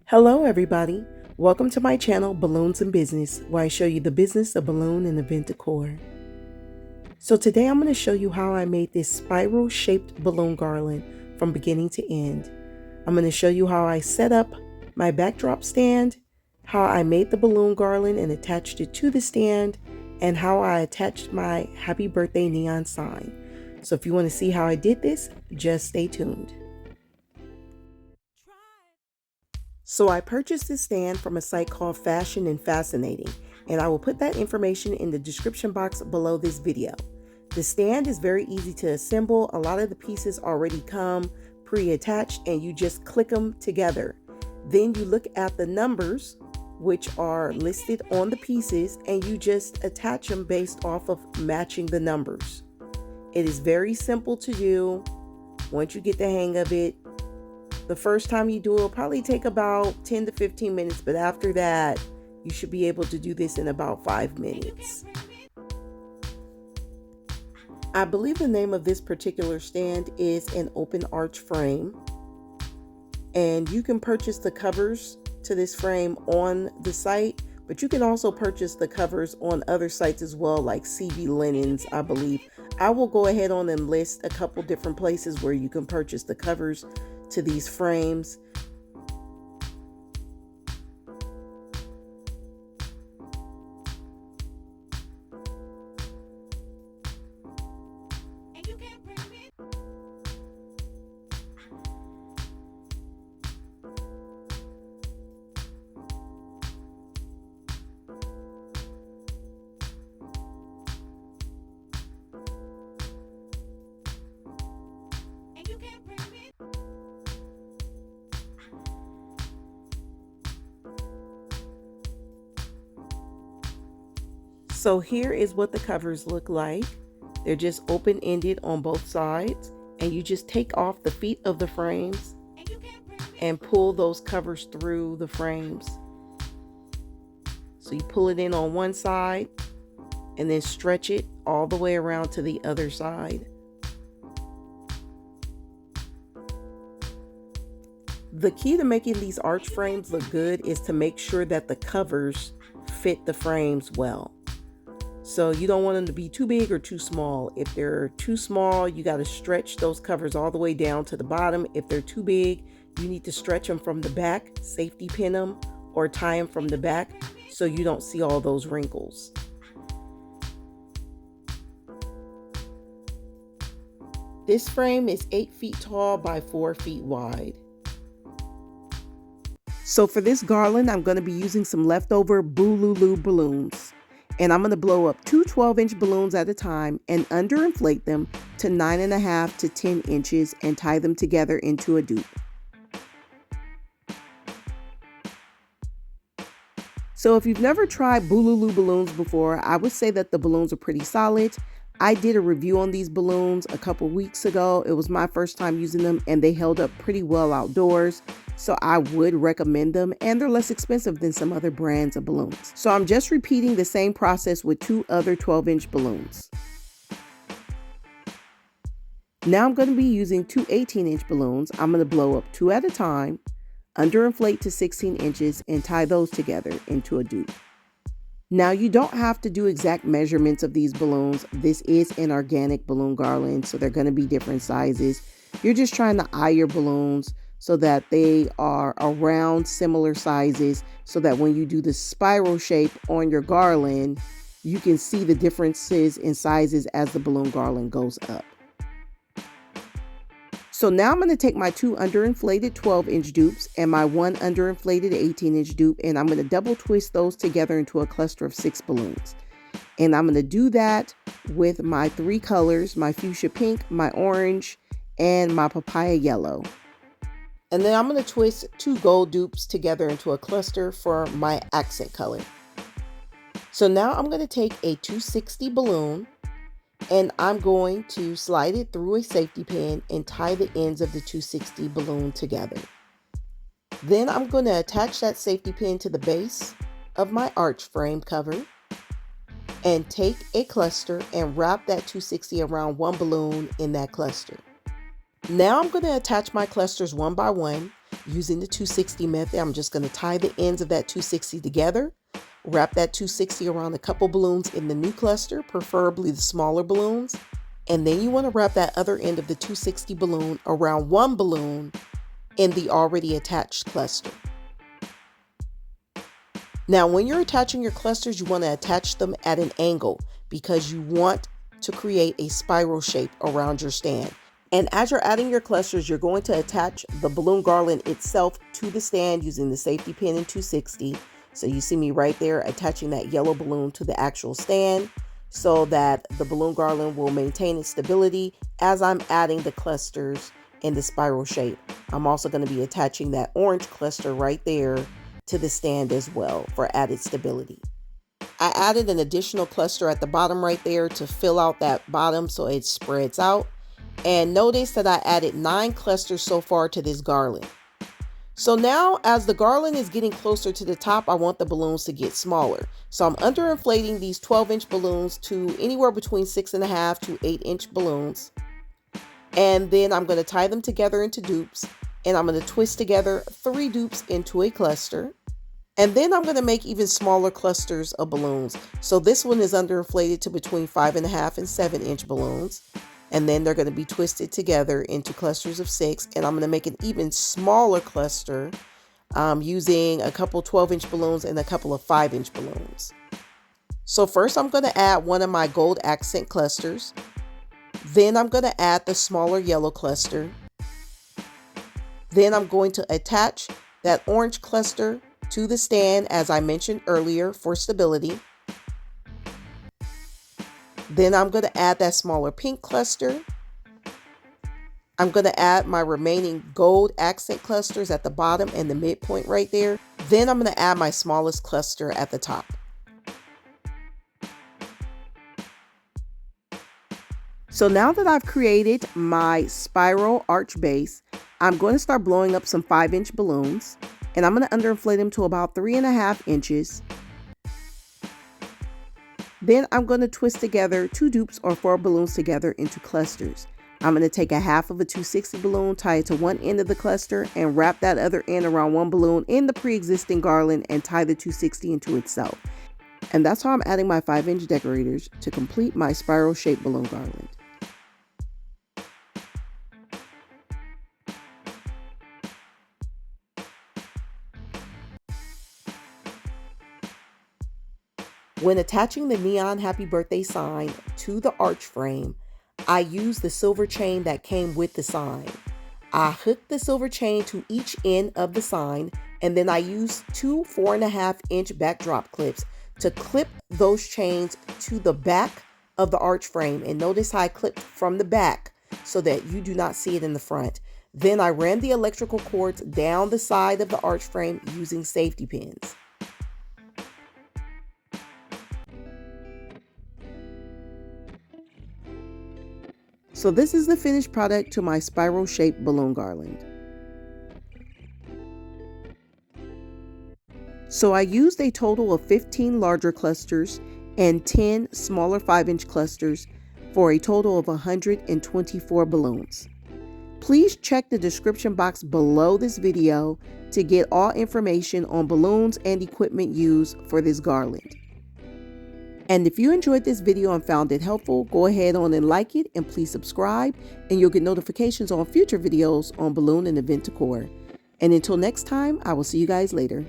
Hello everybody, welcome to my channel Balloons and Business, where I show you the business of balloon and event decor. So today I'm going to show you how I made this spiral shaped balloon garland from beginning to end. I'm going to show you how I set up my backdrop stand, how I made the balloon garland and attached it to the stand, and how I attached my happy birthday neon sign. So if you want to see how I did this, just stay tuned. So I purchased this stand from a site called Fashion and Fascinating, and I will put that information in the description box below this video. The stand is very easy to assemble. A lot of the pieces already come pre-attached and you just click them together. Then you look at the numbers which are listed on the pieces and you just attach them based off of matching the numbers. It is very simple to do. Once you get the hang of it, the first time you do it will probably take about 10 to 15 minutes, but after that, you should be able to do this in about 5 minutes. I believe the name of this particular stand is an open arch frame, and you can purchase the covers to this frame on the site, but you can also purchase the covers on other sites as well, like CB Linens, I believe. I will go ahead on and list a couple different places where you can purchase the covers to these frames. So here is what the covers look like. They're just open-ended on both sides, and you just take off the feet of the frames and pull those covers through the frames. So you pull it in on one side and then stretch it all the way around to the other side. The key to making these arch frames look good is to make sure that the covers fit the frames well. So you don't want them to be too big or too small. If they're too small, you got to stretch those covers all the way down to the bottom. If they're too big, you need to stretch them from the back, safety pin them, or tie them from the back so you don't see all those wrinkles. This frame is 8 feet tall by 4 feet wide. So for this garland, I'm going to be using some leftover Boolulu balloons. And I'm going to blow up two 12-inch balloons at a time and underinflate them to 9.5 to 10 inches and tie them together into a dupe. So if you've never tried Boolulu balloons before, I would say that the balloons are pretty solid. I did a review on these balloons a couple weeks ago. It was my first time using them and they held up pretty well outdoors. So I would recommend them, and they're less expensive than some other brands of balloons. So I'm just repeating the same process with two other 12-inch balloons. Now I'm going to be using two 18-inch balloons. I'm going to blow up 2 at a time, underinflate to 16 inches, and tie those together into a dupe. Now you don't have to do exact measurements of these balloons. This is an organic balloon garland, so they're going to be different sizes. You're just trying to eye your balloons so that they are around similar sizes, so that when you do the spiral shape on your garland, you can see the differences in sizes as the balloon garland goes up. So now I'm going to take my two underinflated 12-inch dupes and my one underinflated 18-inch dupe, and I'm going to double twist those together into a cluster of 6 balloons. And I'm going to do that with my 3 colors, my fuchsia pink, my orange, and my papaya yellow. And then I'm going to twist 2 gold dupes together into a cluster for my accent color. So now I'm going to take a 260 balloon and I'm going to slide it through a safety pin and tie the ends of the 260 balloon together. Then I'm going to attach that safety pin to the base of my arch frame cover and take a cluster and wrap that 260 around one balloon in that cluster. Now I'm going to attach my clusters one by one. Using the 260 method, I'm just going to tie the ends of that 260 together, wrap that 260 around a couple balloons in the new cluster, preferably the smaller balloons, and then you want to wrap that other end of the 260 balloon around one balloon in the already attached cluster. Now, when you're attaching your clusters, you want to attach them at an angle because you want to create a spiral shape around your stand. And as you're adding your clusters, you're going to attach the balloon garland itself to the stand using the safety pin in 260. So you see me right there attaching that yellow balloon to the actual stand so that the balloon garland will maintain its stability as I'm adding the clusters in the spiral shape. I'm also going to be attaching that orange cluster right there to the stand as well for added stability. I added an additional cluster at the bottom right there to fill out that bottom so it spreads out. And notice that I added 9 clusters so far to this garland. So now as the garland is getting closer to the top, I want the balloons to get smaller. So I'm underinflating these 12-inch balloons to anywhere between 6.5 to 8-inch balloons. And then I'm going to tie them together into dupes. And I'm going to twist together 3 dupes into a cluster. And then I'm going to make even smaller clusters of balloons. So this one is underinflated to between 5.5 and 7-inch balloons. And then they're going to be twisted together into clusters of 6. And I'm going to make an even smaller cluster using a couple 12-inch balloons and a couple of 5-inch balloons. So first I'm going to add one of my gold accent clusters. Then I'm going to add the smaller yellow cluster. Then I'm going to attach that orange cluster to the stand as I mentioned earlier for stability. Then I'm going to add that smaller pink cluster. I'm going to add my remaining gold accent clusters at the bottom and the midpoint right there. Then I'm going to add my smallest cluster at the top. So now that I've created my spiral arch base, I'm going to start blowing up some 5-inch balloons, and I'm going to underinflate them to about 3.5 inches. Then I'm going to twist together 2 dupes or 4 balloons together into clusters. I'm going to take a half of a 260 balloon, tie it to one end of the cluster, and wrap that other end around one balloon in the pre-existing garland and tie the 260 into itself. And that's how I'm adding my 5-inch decorators to complete my spiral shaped balloon garland. When attaching the neon happy birthday sign to the arch frame, I used the silver chain that came with the sign. I hooked the silver chain to each end of the sign, and then I used 2 4.5-inch backdrop clips to clip those chains to the back of the arch frame. And notice how I clipped from the back so that you do not see it in the front. Then I ran the electrical cords down the side of the arch frame using safety pins. So this is the finished product to my spiral shaped balloon garland. So I used a total of 15 larger clusters and 10 smaller 5-inch clusters for a total of 124 balloons. Please check the description box below this video to get all information on balloons and equipment used for this garland. And if you enjoyed this video and found it helpful, go ahead on and like it, and please subscribe, and you'll get notifications on future videos on balloon and event decor. And until next time, I will see you guys later.